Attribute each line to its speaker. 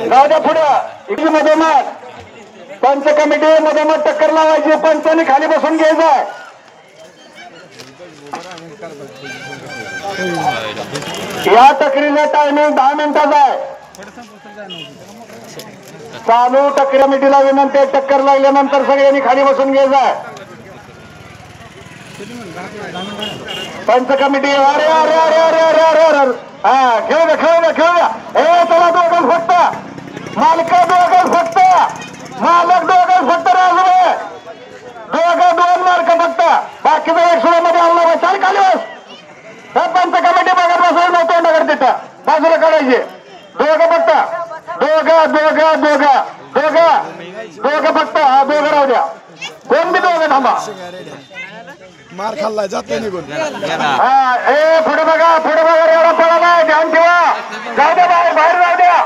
Speaker 1: जाऊ द्या पुढे इकडे मधोमध पंच कमिटी मधोमध टक्कर लावायची पंचांनी खाली बसून घ्यायचं या टकरीचा टायमिंग 10 मिनिटाचा आहे चालू टक्कर कमिटीला विनंती टक्कर लागल्यानंतर सगळ्यांनी खाली बसून घ्यायचं पंच कमिटी अरे अरे अरे अरे अरे अरे अरे हा खेळू द्या खेळू द्या खेळू द्या हे चला दोघं फक्त मालक दोघं फक्त मालक दोघं फक्त राजूभाई दोघं 2 मार्क फक्त बाकीचा 1 16 मध्ये आणला चाल खाली बस पंच कमिटी बघत बसायला नव्हतं नगर तिथं बाजूला काढायचे दोघं फक्त दोघं दोघं दोघं दोघं दोघं फक्त हा दोघं राहू द्या कोण बी दोघं थांबा
Speaker 2: मार खाल्लाय जाते निघून
Speaker 1: हा ए पुढे बघा एवढा पळा नाही ध्यान ठेवा जाऊ द्या बाहेर जाऊ द्या